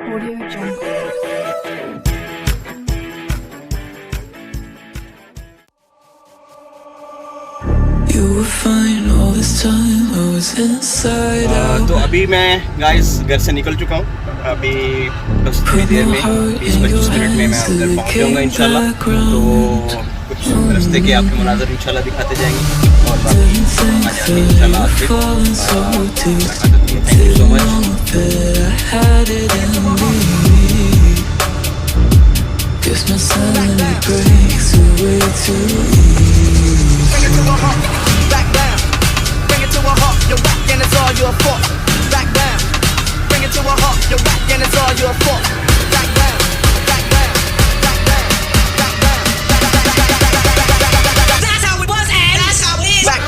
Audio Jungle. You were fine all this time, I was inside out. तो अभी मैं guys घर से निकल चुका हूँ। अभी बस थोड़ी देर में 20-25 मिनट में मैं उधर पहुँच जाऊँगा इंशाल्लाह। तो कुछ रास्ते के आपके मनाज़र इंशाल्लाह दिखाते जाएंगे और बाकी आ जाएंगे इंशाल्लाह आपसे। Thank you so much. Guess my sanity breaks away too easy. Bring it to a halt, back down. Bring it to a halt, you're whack and it's all your fault. Back down. Bring it to a halt, you're whack and it's all your fault. Back down, back down, back down, back down. That's how it was and that's how it is. Back.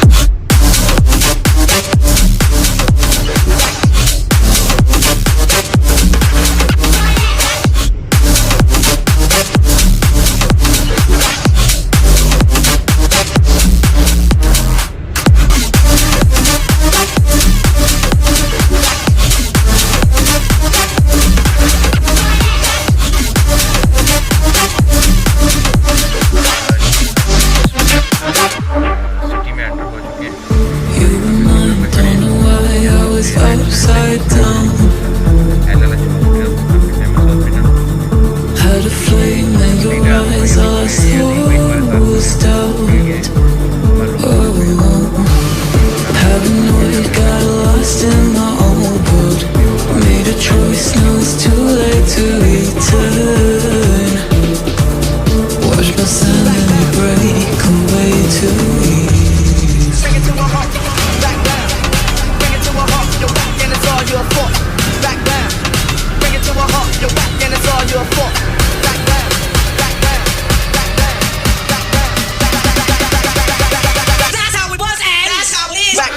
Upside down, had a flame in your eyes, all I saw was doubt. Oh, paranoid, got lost in my own world. Made a choice, now it's too late to return. Watch my sanity break away too easy. Bring it to a halt, back down. Bring it to a halt, you're whack and it's all your fault. Back down. Bring it to a halt, you're whack and it's all your fault. Back down, back down, back down, back down. That's how it was and that's how it is. Back.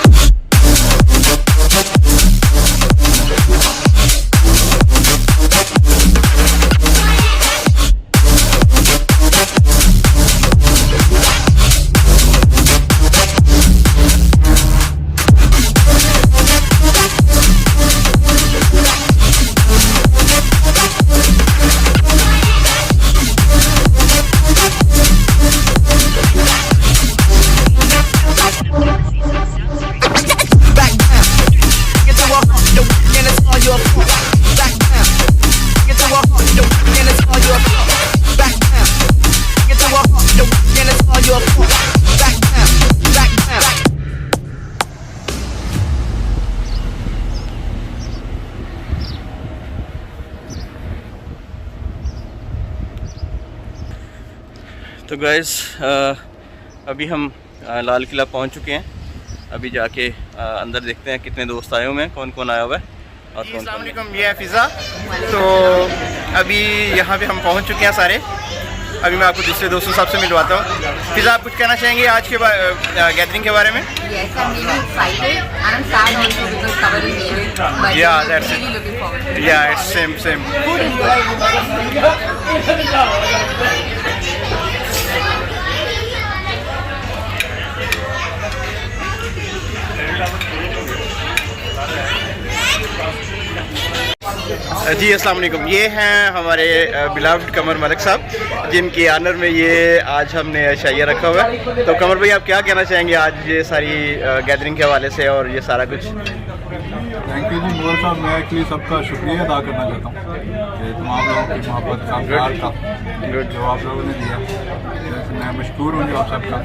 तो guys अभी हम लाल किला पहुंच चुके हैं। अभी जाके अंदर देखते हैं कितने दोस्त आए हुए हैं, कौन कौन आया हुआ है और कौन कौन नहीं। ये है फ़िज़ा। तो अभी यहाँ पे हम पहुँच चुके हैं सारे। अभी मैं आपको दूसरे दोस्तों सबसे मिलवाता हूँ। फ़िज़ा, आप कुछ कहना चाहेंगे आज के गैदरिंग के बारे में? Yes, I'm really excited and I'm sad also because cover is needed. But Yeah, I'm that's really it. looking forward to it. Yeah, it's same. Food is good. जी अस्सलाम वालेकुम। ये हैं हमारे बिलाव्ड कमर मलिक साहब, जिनके ऑनर में ये आज हमने शाइया रखा हुआ है। तो कमर भाई, आप क्या कहना चाहेंगे आज ये सारी गैदरिंग के हवाले से और ये सारा कुछ? थैंक यू जी मोहर साहब। मैं एक्चुअली सबका शुक्रिया अदा करना चाहता हूँ कि तमाम लोगों की मोहब्बत का प्यार का जो आप लोगों ने दिया, मैं मशकूर हूँ आप सबका।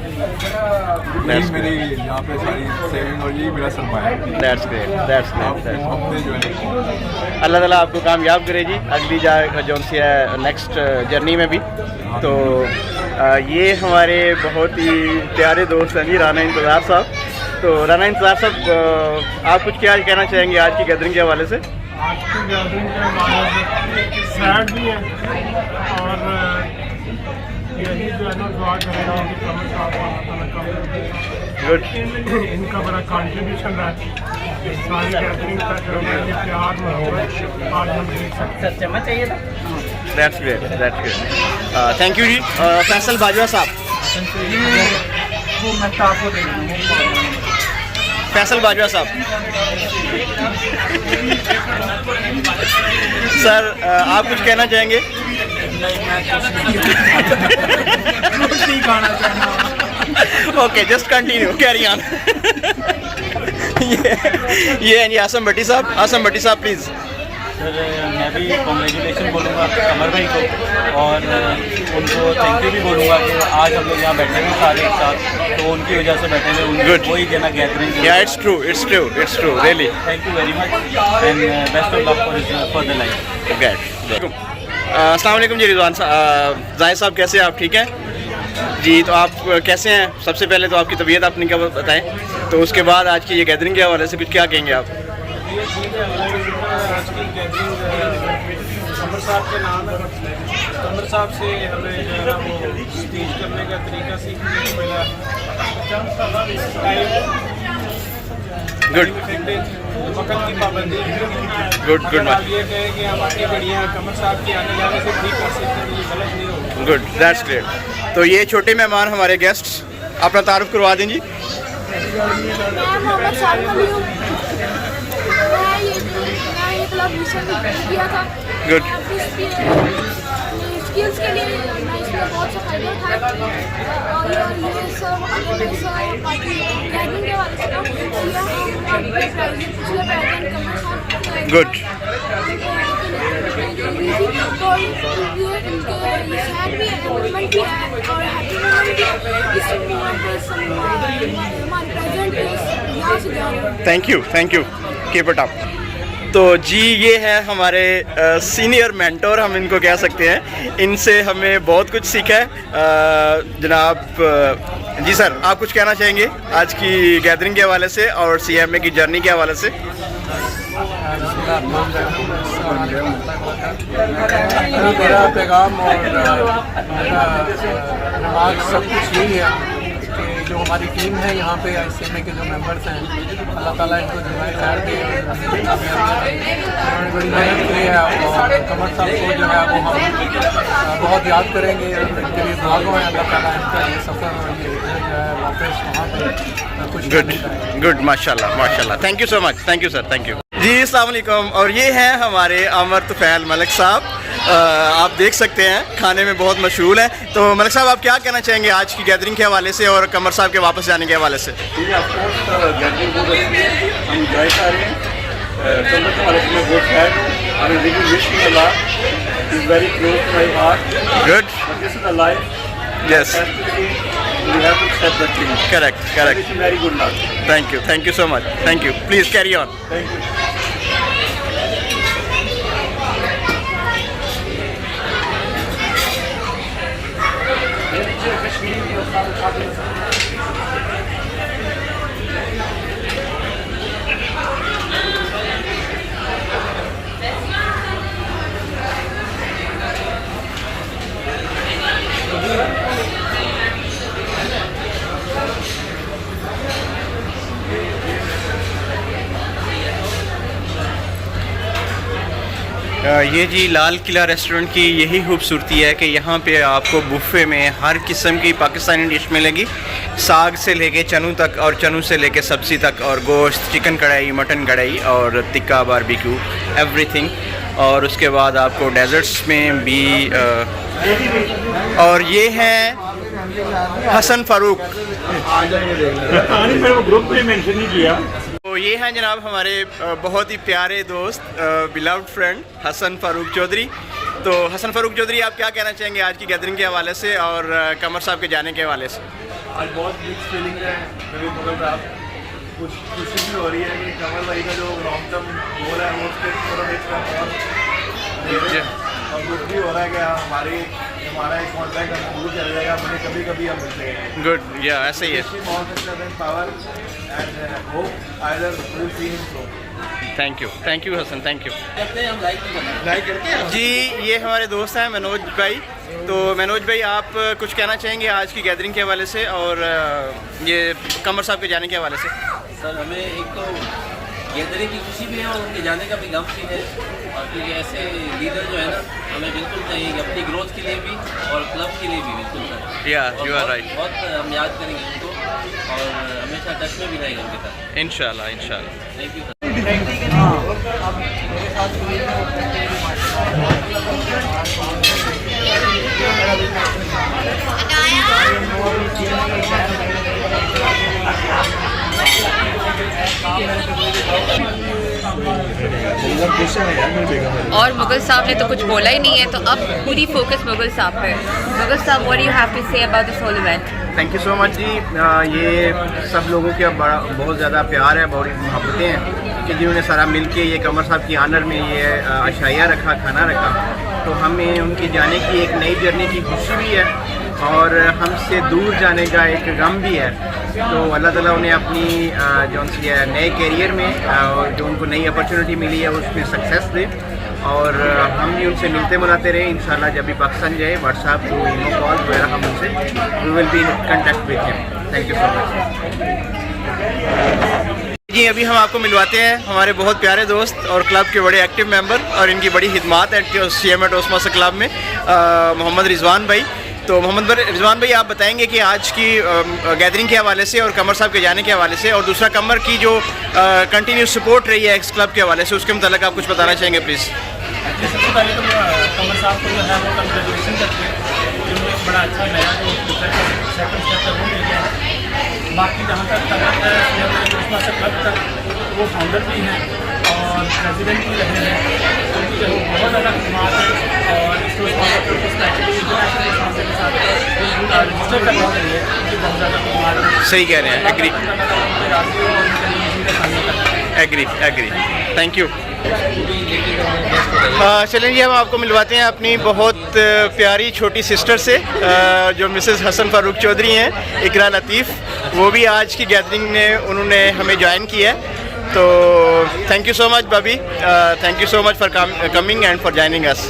यही मेरी यहाँ पे सारी सेविंग और यही मेरा सरमाया। That's great. मोहब्बतें जो है अल्लाह ताला आपको कामयाब करे जी अगली जो सी है नेक्स्ट जर्नी में भी। तो ये हमारे बहुत ही प्यारे दोस्त हैं जी, राना इंतज़ार साहब। तो राना इंतज़ार साहब, आप कुछ क्या कहना चाहेंगे आज की गैदरिंग के हवाले से? आज की गैदरिंग के हवाले से सैड भी है और यही जो है ना दुआ करेगा उनकी कमर साहब गुड। इनका बड़ा कंट्रीब्यूशन रहा है सारी गैदरिंग का जो है ये प्यार मोहब्बत आज हम देख सकते हैं। That's great. थैंक यू जी। फैसल बाजवा साहब, वो मैं आपको दे दूँगा। फैसल बाजवा साहब। सर आप कुछ कहना चाहेंगे? Okay, just continue, carry on. ये हैं जी आसम भट्टी साहब। आसम भट्टी साहब प्लीज़। सर मैं भी कॉन्ग्रेचुलेशन बोलूँगा कमर भाई को, और उनको थैंक यू भी बोलूँगा कि आज हम लोग यहाँ बैठे हैं सारे एक साथ, तो उनकी वजह से बैठे हैं। Good. वही जना गैदरिंग। या it's true really. Thank you very much and best of luck for the life. Great. अस्सलाम वालेकुम जी रिजवान साहब, जाहिद साहब कैसे हैं आप? ठीक हैं जी। तो आप कैसे हैं? सबसे पहले तो आपकी तबीयत आपने क्या बताएं, तो उसके बाद आज की ये गैदरिंग के हवाले से कुछ क्या कहेंगे आप? आज की गैदरिंग कमर साहब के नाम है। कमर साहब से हमें जो है ना वो स्पीच करने का तरीका सीखने को मिला। गुड वक्त की पाबंदी। गुड आप ये कहें कि हम अपनी गड़ियाँ कमर साहब के आने जाने से ठीक कर सकते हैं, ये गलत नहीं होगा। Good, that's great. तो ये छोटे मेहमान हमारे गेस्ट्स, अपना तारुफ करवा दें जी। मैं मोहम्मद सालिम अली हूँ। मैं ये क्लब रिसेंटली किया था। गुड। स्किल्स के लिए मैं इसमें बहुत सा फायदा उठाया, और ये सब पार्टी गैदरिंग के वाले से ना पिछले प्रेजेंट कमर साहब। गुड। तो ये इनके शहर भी है, मूवमेंट भी है और हैप्पी मूवमेंट भी है। इस मूवमेंट पे हमारे प्रेजेंट यहाँ से जा रहे हैं। Thank you, keep it up. तो जी ये है हमारे सीनियर मेंटोर, हम इनको कह सकते हैं। इनसे हमें बहुत कुछ सीखा है। जनाब जी सर, आप कुछ कहना चाहेंगे आज की गैदरिंग के हवाले से और CMA की जर्नी के हवाले से? मेरा पैगाम और मेरा रिमार्क सब कुछ यही है कि जो हमारी टीम है यहाँ पे ICMA के जो मेंबर्स हैं, अल्लाह ताला इनको जुमाए खैर दे। उन्होंने बड़ी मेहनत की है और कमर साहब को जो है वो हम बहुत याद करेंगे। इनके लिए दुआ है अल्लाह ताला इनका ये सफ़र और ये जो है वापस वहाँ पे कुछ गुड, माशाल्लाह। Thank you so much. Thank you sir, thank you जी। अस्सलाम वालेकुम। और ये हैं हमारे अमर तुफैल मलिक साहब। आप देख सकते हैं खाने में बहुत मशहूर हैं। तो मलिक साहब आप क्या कहना चाहेंगे आज की गैदरिंग के हवाले से और कमर साहब के वापस जाने के हवाले से? गैदरिंग बहुत अच्छी है, हम इंजॉय कर रहे हैं। कमर के हवाले से मैं बहुत फैन हूँ। I am really wishing a lot, is very close to my heart. Good. This is the life. Yes, we have to accept that thing. correct. Very good luck. Thank you so much. Thank you. Please carry on. Thank you. ये जी Lal Qila restaurant की यही खूबसूरती है कि यहाँ पे आपको buffet में हर किस्म की पाकिस्तानी डिश मिलेगी, साग से लेके चनू तक और चनू से लेके सब्ज़ी तक, और गोश्त, चिकन कढ़ाई, मटन कढ़ाई और टिक्का बारबेक्यू, एवरीथिंग। और उसके बाद आपको डेजर्ट्स में भी और ये हैं हसन फारूक। ग्रुप में मेंशन नहीं किया। तो ये हैं जनाब हमारे बहुत ही प्यारे दोस्त, बिलव्ड फ्रेंड हसन फारूक चौधरी। तो हसन फारूक चौधरी आप क्या कहना चाहेंगे आज की गैदरिंग के हवाले से और कमर साहब के जाने के हवाले से? आज बहुत मिक्स फीलिंग है मेरे फोटोग्राफ। कुछ खुशी भी हो रही है कि कमर भाई का जो लॉन्ग टर्म गोल है वो उसके थोड़ा और कुछ भी हो रहा है कि हमारा एक कॉन्टैक्ट हम दूर चला जाएगा, अपने कभी हम मिलते हैं। गुड, या ऐसे ही है। Power and hope either will see him so. Thank you Hasan, thank you. जी ये हमारे दोस्त हैं मनोज भाई। तो मनोज भाई आप कुछ कहना चाहेंगे आज की गैदरिंग के हवाले से और ये कमर साहब के जाने के हवाले से? सर हमें एक तो गैदरिंग की खुशी भी है और उनके जाने का भी गम भी है, और क्योंकि ऐसे लीडर जो है ना हमें बिल्कुल चाहिए कि अपनी ग्रोथ के लिए भी और क्लब के लिए भी बिल्कुल सर। You are right. बहुत हम याद करेंगे उनको और हमेशा टच में भी रहेंगे उनके साथ इंशाल्लाह। इंशाल्लाह। Thank you sir. और मुगल साहब ने तो कुछ बोला ही नहीं है, तो अब पूरी फोकस मुगल साहब पे। मुगल साहब, what do you have to say about this whole event? Thank you so much जी। ये सब लोगों के बहुत ज़्यादा प्यार है, बहुत मोहब्बतें हैं कि जिन्होंने सारा मिल के ये कमर साहब की आनर में ये अशाया रखा, खाना रखा। तो हमें उनके जाने की एक नई जर्नी की खुशी भी है और हमसे दूर जाने का एक गम भी है। तो अल्लाह ताला उन्हें अपनी जो सी है नए कैरियर में और जो उनको नई अपॉर्चुनिटी मिली है उसमें सक्सेस दे, और हम भी उनसे मिलते मुलाते रहे। इंशाल्लाह जब भी पाकिस्तान जाए व्हाट्सएप थ्रू, ईमो कॉल वगैरह हम उनसे we will be in contact with him. Thank you so much जी। अभी हम आपको मिलवाते हैं हमारे बहुत प्यारे दोस्त और क्लब के बड़े एक्टिव मेंबर और इनकी बड़ी खिदमात है CMA टोस्टमास्टर क्लब में, मोहम्मद रिजवान भाई। तो मोहम्मद रिजवान भाई, आप बताएंगे कि आज की गैदरिंग के हवाले से और कमर साहब के जाने के हवाले से, और दूसरा कमर की जो कंटिन्यूस सपोर्ट रही है एक्स क्लब के हवाले से, उसके मुतालिक आप कुछ बताना चाहेंगे प्लीज़? सबसे पहले तो कमर साहब को जो है वो कंग्रेचुलेशन करते हैं, जिन्होंने बड़ा अच्छा नया जो सेकंड स्टेप तक वो मिल गया है। बाकी जहाँ तक तक है क्लब तक वो फाउंडर भी हैं और प्रेसिडेंट भी रहे हैं, उनकी जो बहुत ज़्यादा खिदमात है। और इसको स्पेशली इंटरनेशनल के साथ रजिस्टर करने के लिए उनकी बहुत ज़्यादा खिदमात है। सही कह रहे हैं, एग्री। Thank you. चलें जी, हम आपको मिलवाते हैं अपनी बहुत प्यारी छोटी सिस्टर से, जो मिसेस हसन फारूक चौधरी हैं, इकरा लतीफ़। वो भी आज की गैदरिंग में उन्होंने हमें ज्वाइन किया है। तो थैंक यू सो मच भाभी, thank you so much for coming and for joining us.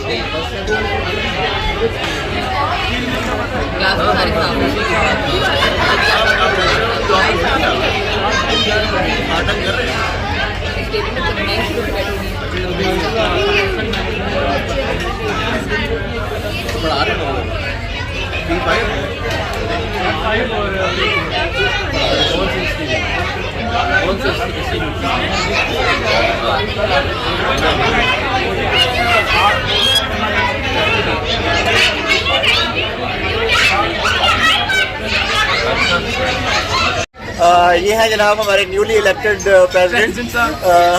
ये है जनाब हमारे न्यूली इलेक्टेड प्रेसिडेंट,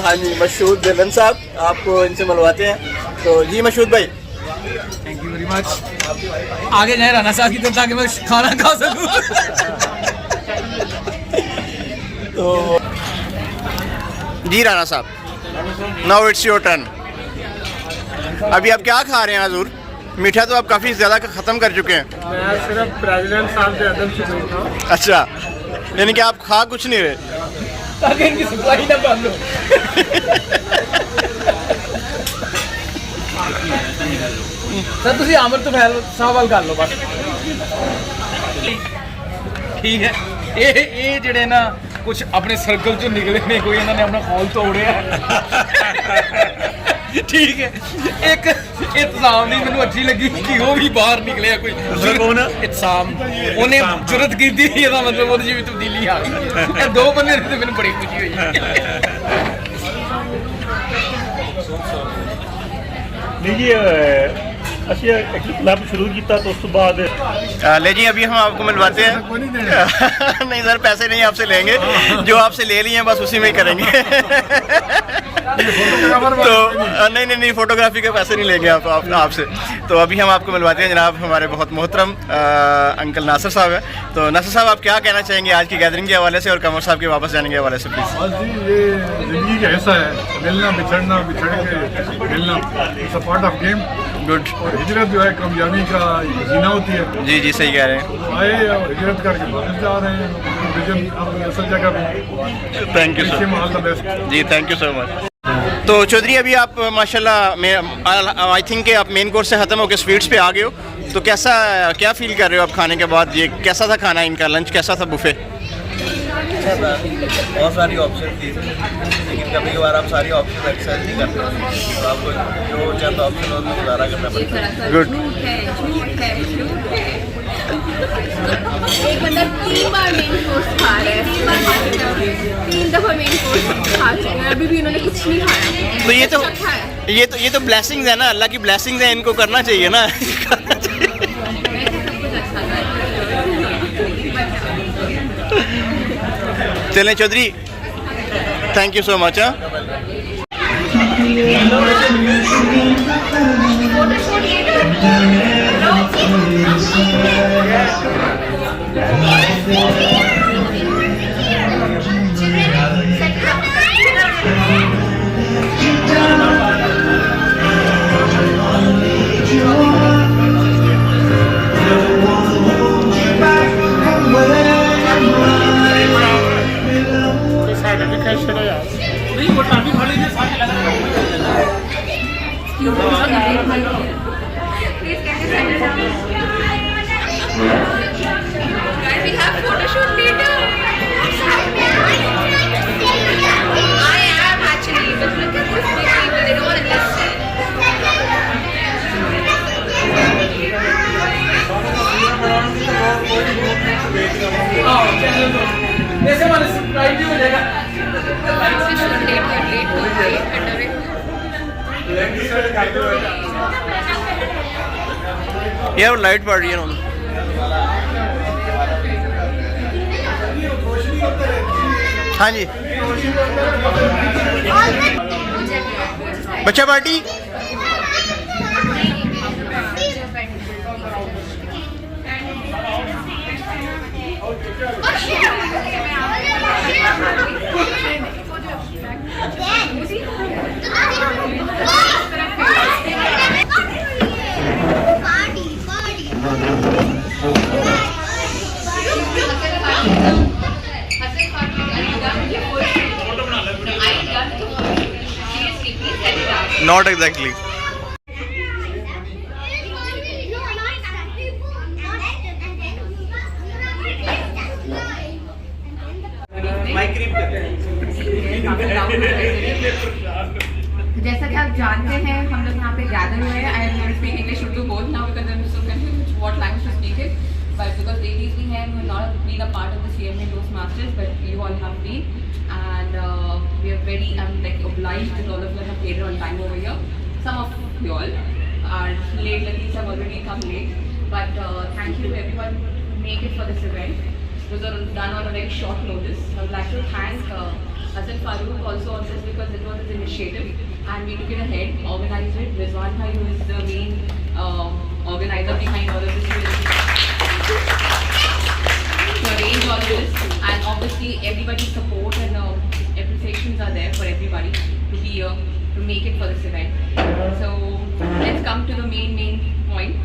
हाँ जी, मशहूद बेलन साहब। आपको इनसे मिलवाते हैं। तो जी मशहूद भाई, थैंक यू वेरी मच। आगे जाए राना साहब की तरफ ताकि मैं खाना खा सकूं। तो जी राना साहब, नाउ इट्स योर टर्न। अभी आप क्या खा रहे हैं हजूर? मीठा तो आप काफ़ी ज़्यादा ख़त्म कर चुके हैं। मैं सिर्फ प्रेसिडेंट साहब के अदब से दूर था। अच्छा, यानी कि आप खा कुछ नहीं रहे ताकि इनकी सप्लाई ना बंद हो। सर ਤੁਸੀਂ ਆਮਰ ਤੋਂ ਫੈਲ ਸਾਹਿਬ ਵੱਲ ਕਰ ਲਓ ਬਸ। ਠੀਕ ਹੈ, ਇਹ ਜਿਹੜੇ ਨਾ ਕੁਝ ਆਪਣੇ ਸਰਕਲ ਚੋਂ ਨਿਕਲੇ ਨੇ, ਕੋਈ ਇਹਨਾਂ ਨੇ ਆਪਣਾ ਖੌਲ ਤੋੜਿਆ। ਠੀਕ ਹੈ, ਇੱਕ ਇਤਜ਼ਾਮ ਨਹੀਂ ਮੈਨੂੰ ਅੱਛੀ ਲੱਗੀ ਕਿ ਉਹ ਵੀ ਬਾਹਰ ਨਿਕਲਿਆ ਕੋਈ ਇਤਜ਼ਾਮ, ਉਹਨੇ ਜੁਰਤ ਕੀਤੀ, ਇਹਦਾ ਮਤਲਬ ਉਹਦੇ 'ਚ ਵੀ ਤਬਦੀਲੀ ਆ ਗਈ। ਇਹ ਦੋ ਬੰਦੇ ਨੇ ਤੇ ਮੈਨੂੰ ਬੜੀ ਖੁਸ਼ੀ ਹੋਈ। नहीं जी, ਅਸੀਂ क्लब शुरू किया तो उस बाद ले जी अभी हम आपको मिलवाते हैं। नहीं सर, पैसे नहीं आपसे लेंगे, जो आपसे ले लिए हैं बस उसी में ही करेंगे। तो नहीं, फोटोग्राफी के पैसे नहीं लेंगे आपसे। तो अभी हम आपको मिलवाते हैं जनाब हमारे बहुत मोहतरम अंकल नासिर साहब है। तो नासिर साहब, आप क्या कहना चाहेंगे आज की गैदरिंग के हवाले से और कमर साहब के वापस जाने के हवाले से प्लीज़? बस जी, ये ज़िंदगी का हिस्सा है, मिलना बिछड़ना, बिछड़ के मिलना, it's a part of game. Good. और हिजरत जो है कामयाबी का जीना होती है। जी सही कह रहे हैं। आए और हिजरत करके वापस जा रहे हैं विजन अपनी असल जगह पे। Thank you sir, all the best ji, thank you so much. तो चौधरी, अभी आप माशाल्लाह आई थिंक कि आप मेन कोर्स से ख़त्म होकर स्वीट्स पे आ गए हो, तो क्या फील कर रहे हो आप खाने के बाद? ये कैसा था खाना, इनका लंच कैसा था, बुफे? बहुत सारी ऑप्शन थी, लेकिन कभी कभार आप सारी ऑप्शन एक्सेस नहीं करते, तो आपको जो चंद ऑप्शन होते हैं गुजारा करना पड़ता है। गुड। एक बंदा 3 बार मेन कोर्स खा रहा है, 3 दफा मेन कोर्स खा चुके हैं, अभी भी इन्होंने कुछ नहीं खाया। तो ये तो ब्लेसिंग्स है ना, अल्लाह की ब्लेसिंग्स है, इनको करना चाहिए ना। चलें Chaudhary, thank you so much. नहीं वो ट्रैफिक खड़ी है सारे लग रहे Guys, we have photo shoot later. I am actually, but look at this big people, they don't want to listen. ऐसे वाले सरप्राइज भी हो जाएगा Guys, we should late and away. यार लाइट पड़ रही है ना हाँ जी बच्चा पार्टी Not exactly. जैसा कि आप जानते हैं हम लोग यहाँ पे गैदर हुए हैं. I am going to speak English Urdu both now because I'm so confused what language to speak it. But because ladies we have not been a part of the CMA Toastmasters, but you all have been, and we are very like obliged that all of us have paid on time over here. Some of you all are late, like these have already come late. But thank you to everyone who make it for this event. It was done on a very short notice. I would like to thank Hassan Farooq also on this because it was his initiative and we took it ahead, organized it. Rizwan Bhai, who is the main organizer behind all of this, to arrange all this, and obviously everybody's support and appreciations are there for everybody to be here to make it for this event. So let's come to the main point.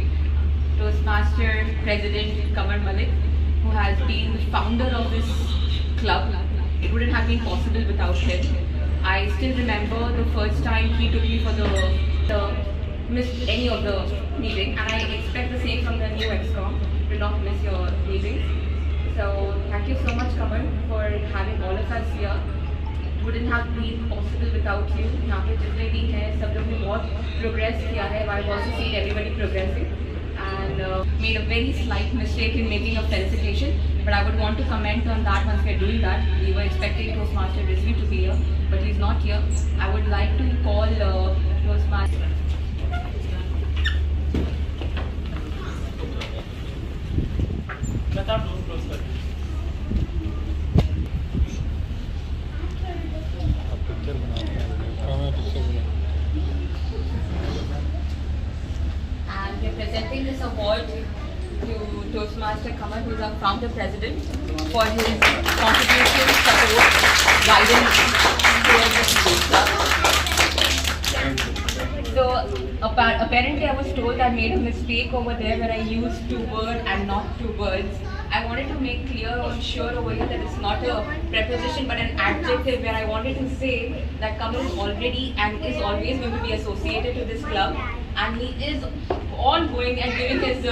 Toastmaster President Kamar Malik, who has been the founder of this club. It wouldn't have been possible without him. I still remember the first time he took me for the missed any of the meeting, and I expect the same from the new ExCom, to not miss your meetings. So thank you so much, Kamar, for having all of us here. It wouldn't have been possible without you. यहाँ पे जितने भी हैं सब लोग ने बहुत progress किया है. I've also seen everybody progressing. And made a very slight mistake in making a felicitation, but I would want to comment on that once we're doing that. We were expecting Toastmaster Rizvi to be here, but he's not here. I would like to call Toastmaster. And we're presenting this award to Toastmaster Kamar, who is our founder president, for his contribution, support, guidance towards this club. So apparently I was told I made a mistake over there where I used two words and not two words. I wanted to make clear or sure over here that it's not a preposition but an adjective, where I wanted to say that Kamar is already and is always going to be associated to this club, and he is ongoing and giving his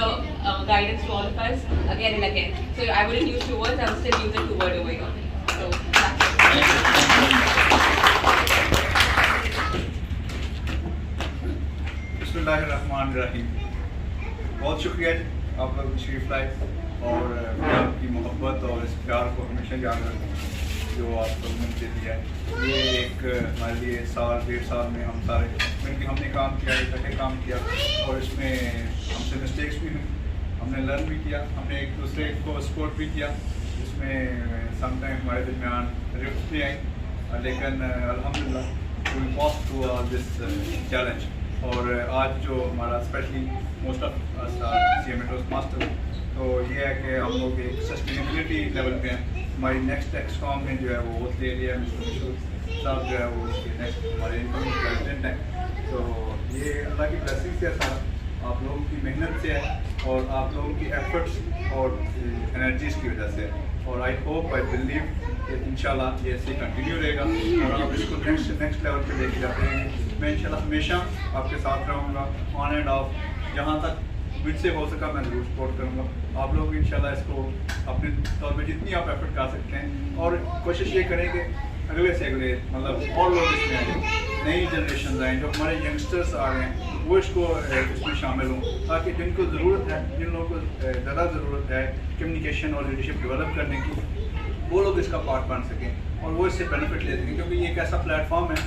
guidance to all of us again and again. So I wouldn't use two words, I would still use a two word over here. So बिस्मिल्लाहिर्रहमानिर्रहीम. बहुत शुक्रिया आप लोग तशरीफ़ लाए और आपकी मोहब्बत और इस प्यार को हमेशा याद रखें जो आप लोगों ने मुझे दिया है. ये एक हमारे लिए साल डेढ़ साल में हम सारे मिलकर हमने काम किया, इकट्ठे काम किया और इसमें हमसे मिस्टेक्स भी हुई, हमने लर्न भी किया, हमने एक दूसरे को सपोर्ट भी किया. इसमें समटाइम हमारे दरमियान रिफ्ट भी आई, लेकिन अल्हम्दुलिल्लाह will pass through this challenge. और आज जो हमारा स्पेशली मोस्ट ऑफ CMA टोस्टमास्टर, तो ये है कि हम लोग एक सस्टेनेबिलिटी लेवल पे हैं. हमारी नेक्स्ट एक्सकॉम में जो है वो ले लिया मिस्टर मिशूर साहब जो है वो नेक्स्ट हमारे इनकमिंग प्रेसिडेंट हैं. तो ये अल्लाह की ब्लेसिंग से था, आप लोगों की मेहनत से है और आप लोगों की एफर्ट्स और एनर्जीज़ की वजह से. और आई होप आई बिलीव कि इंशाल्लाह ये ऐसे कंटिन्यू रहेगा और आप इसको नेक्स्ट लेवल पे लेके जाते रहेंगे. मैं इंशाल्लाह हमेशा आपके साथ रहूँगा ऑन एंड ऑफ. जहाँ तक मुझसे हो सका मैं ज़रूर सपोर्ट करूँगा. आप लोग इंशाल्लाह इसको अपने तौर पे जितनी आप एफर्ट कर सकते हैं और कोशिश ये करेंगे अगले से अगले मतलब और लोग इसमें आए, नई जनरेशन आएँ, जो हमारे यंगस्टर्स आ रहे हैं वो इसमें शामिल हों, ताकि जिनको ज़रूरत है, जिन लोगों को ज़्यादा ज़रूरत है कम्युनिकेशन और लीडरशिप डेवलप करने की, वो लोग इसका पार्ट बन सकें और वो इससे बेनिफिट ले सकें. क्योंकि ये एक ऐसा प्लेटफॉर्म है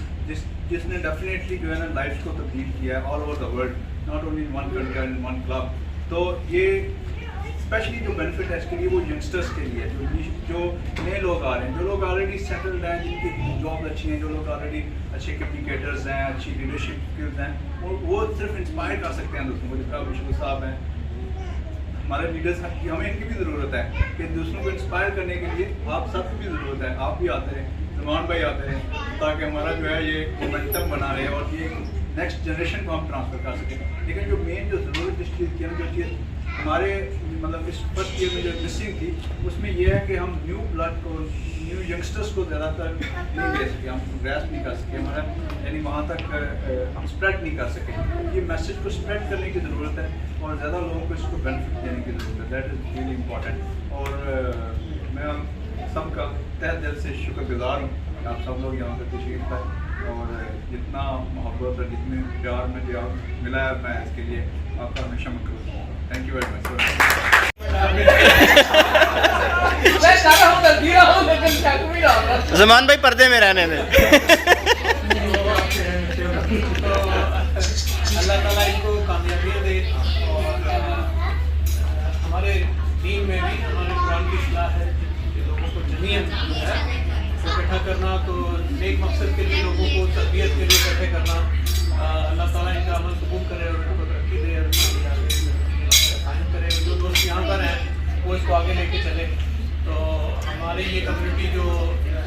जिसने डेफिनेटली जो है ना लाइफ को तब्दील किया है all over the world, not only in one country and one club. तो ये स्पेशली जो बेनिफिट है इसके लिए वो यंगस्टर्स के लिए, जो नए लोग आ रहे हैं, जो लोग ऑलरेडी सेटल्ड हैं, जिनकी जॉब अच्छी हैं, जो लोग ऑलरेडी अच्छे कम्युनिकेटर्स हैं, अच्छी लीडरशिप स्किल्स हैं, वो सिर्फ इंस्पायर कर सकते हैं दूसरों को. जितना मिशूर साहब हैं हमारे लीडर्स, हमें इनकी भी ज़रूरत है कि दूसरों को इंस्पायर करने के लिए आप सबकी भी ज़रूरत है. आप भी आते रहें, सलमान भाई आते रहें, ताकि हमारा जो है ये मोमेंटम बना रहे और ये नेक्स्ट जनरेशन को हम ट्रांसफ़र कर सकें. लेकिन जो मेन जो ज़रूरत इस चीज़ की है, जो चीज़ हमारे मतलब इस फर्स्ट ईयर में जो मिसिंग थी, उसमें यह है कि हम न्यू ब्लड को, न्यू यंगस्टर्स को ज़्यादातर नहीं दे सके, हम ग्रैस्प नहीं कर सके, हमारा यानी वहाँ तक हम स्प्रेड नहीं कर सके. ये मैसेज को स्प्रेड करने की ज़रूरत है और ज़्यादा लोगों को इसको बेनिफिट देने की ज़रूरत है. That is really important. और मैं सबका तहे दिल से शुक्रगुजार हूँ कि आप सब लोग यहाँ पर तशरीफ़ लाए और जितना मोहब्बत और जितने प्यार में जो मिला है, मैं इसके लिए आपका हमेशा मकरूर हूँ. Thank you very much. Zaman भाई पर्दे में रहने दें. अल्लाह ताला इनको कामयाबी दे. और हमारे टीम में भी हमारे कुरान की सलाह है कि लोगों को जमीयत है इकट्ठा करना, तो नेक मकसद के लिए लोगों को तरबियत के लिए इकट्ठे करना. अल्लाह ताला इनका अमल कबूल करे और उनको तरक्की दे और कायम करे. जो दोस्त यहाँ पर हैं वो इसको आगे लेके चले. तो हमारी ये कम्युनिटी जो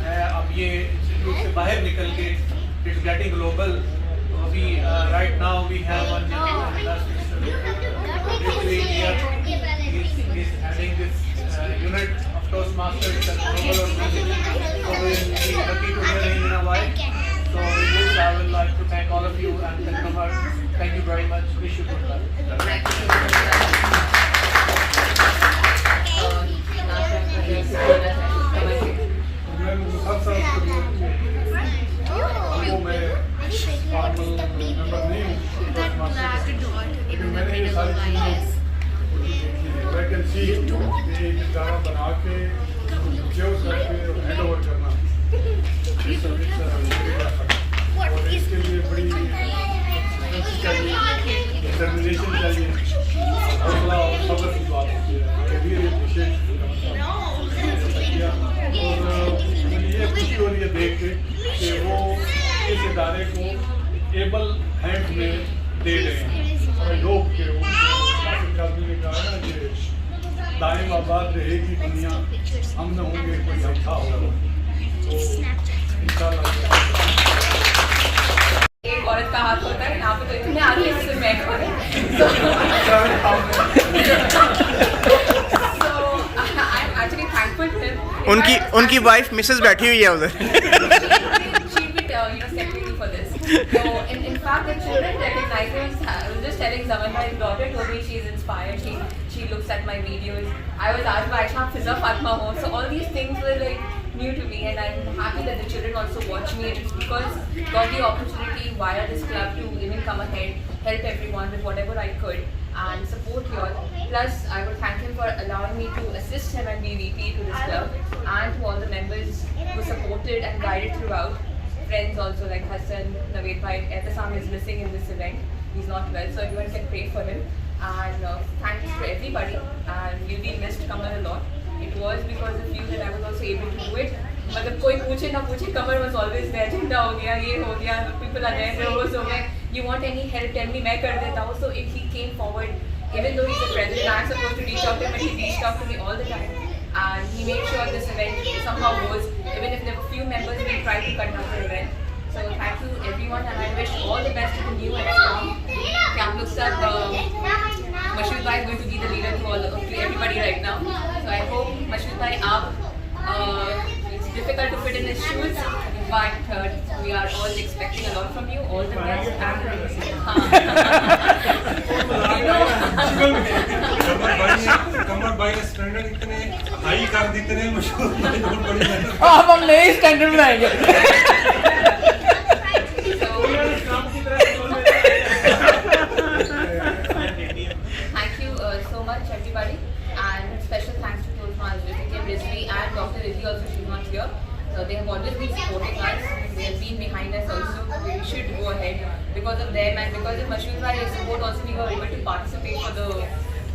है अब ये इंस्टीट्यूट से बाहर निकल के इट्स गेटिंग ग्लोबल. तो अभी right now we have one unit of Toastmasters and global organization. So we are lucky to hear him in a while. So with this, I would like to thank all of you and welcome her. Thank you very much. Wish you good luck. Vacancy एक गाना बना के save करके hand over करना, और इसके लिए बड़ी चाहिए, डिटर्मिनेशन चाहिए, हौसला और सब्र की बात होती है. ये भी एक विशेष और ये खुशी हो रही है देख के कि वो इस इदारे को एबल हैंड में दे रहे हैं. और लोग के ने कहा ना कि दायम आबाद रहेगी दुनिया, हम न होंगे कोई अच्छा होगा. तो इंशाल्लाह एक औरत का हाथ होता है यहाँ पे, तो इतने आगे से मैं उनकी वाइफ मिसेस बैठी हुई है उधर. So in fact the children recognize us. I was just telling Zaman, my daughter told me she's inspired. She looks at my videos. I was asked by Aisha Fiza Fatma ho. So all these things were like new to me, and I'm happy that the children also watch me. It's because got the opportunity via this club to even come ahead, help everyone with whatever I could and support you all. Plus I would thank him for allowing me to assist him and be VP to this club, and to all the members who supported and guided throughout. Friends also like Hassan, Naveed Bhai, Ehtasam is missing in this event. He's not well, so everyone can pray for him. And thanks to everybody. And you'll be missed, Kamal, a lot. It was because of you that I was also able to do it. मतलब कोई पूछे ना पूछे, कमर was always there, झंडा हो गया, ये हो गया, पीपल आर देयर, रोज हो गए, you want any help, tell me, मैं कर देता हूँ. So if he came forward, even though he's the president, I'm supposed to reach out to him, but he reached out to me all the time. And he made sure this event somehow goes, even if there were few members, we tried to cut down the event. So thank you everyone, and I wish all the best to the new and strong. Camp looks up, Mashood Bhai is going to be the leader to everybody right now. So I hope Mashood Bhai, it's difficult to fit in his shoes, but we are all expecting a lot from you. All the best. कमर भाई ने standard इतने high कर देते हैं, मशहूर बहुत बड़ी मेहनत. अब हम नए स्टैंडर्ड बनाएंगे. Thank you so much everybody, and special thanks to Toastmasters, Rizvi and Dr. Rizvi also, she's not here. So they have always been supporting us, they have been behind us also. We should go ahead because of them, and because of Mashood Bhai's support also we were able to participate for the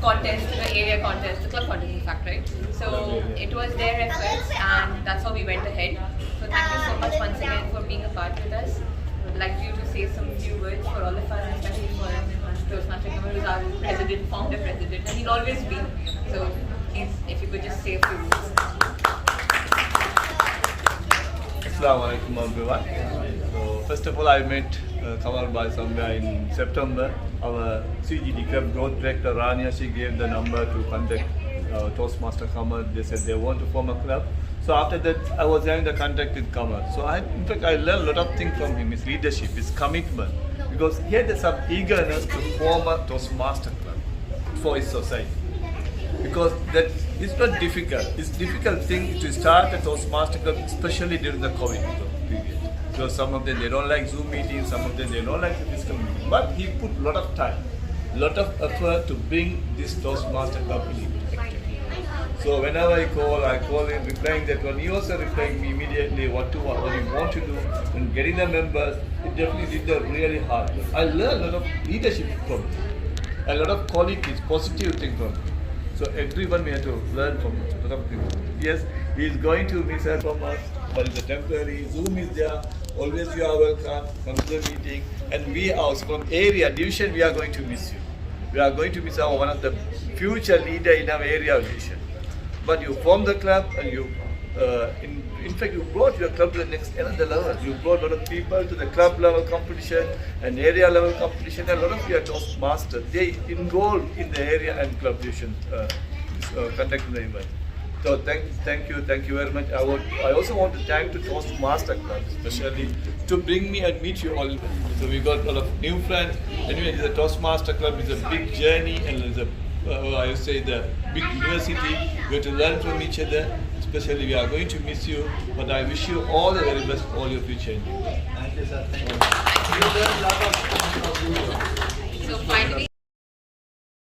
contest, the area contest, the club contest in fact, right? So it was their efforts, and that's how we went ahead. So thank you so much once again for being a part with us. I'd like you to say some few words for all of us, especially for Toastmaster Kamal, who's our president, founder president, and he'll always be. So if you could just say a few words. Assalamu alaikum everyone. So first of all, I met Kamal Bhai somewhere in September. Our CGD club growth director Rania, she gave the number to contact Toastmaster Kamal. They said they want to form a club. So after that, I was having the contact with Kamal. So in fact, I learned a lot of things from him, his leadership, his commitment. Because he had some eagerness to form a Toastmaster club for his society. Because that is not difficult. It's difficult thing to start a Toastmaster club, especially during the COVID period. Because some of them, they don't like Zoom meetings, some of them, they don't like the physical meeting. But he put a lot of time, a lot of effort to bring this Toastmaster club in activity. So whenever I call him, replying that one. He also replying me immediately what you want to do, and getting the members. It definitely did the really hard work. I learned a lot of leadership from him, a lot of qualities, positive things from him. So everyone we have to learn from him. A lot of people. Yes, he is going to miss us from us, but it's a temporary. Zoom is there. Always you are welcome. Come to the meeting, and we also from area division we are going to miss you. We are going to miss one of the future leader in our area division. But you formed the club, and you, in fact, you brought your club to the next another level. You brought a lot of people to the club level competition and area level competition. And a lot of your Toastmasters, they involved in the area and club division conducting the event. So thank you very much. I also want to thank the Toastmaster Club, especially to bring me and meet you all. So we got a lot of new friends. Anyway, the Toastmaster Club is a big journey, and it's a I would say the big university. We have to learn from each other. Especially, we are going to miss you, but I wish you all the very best for all your future endeavors. So finally.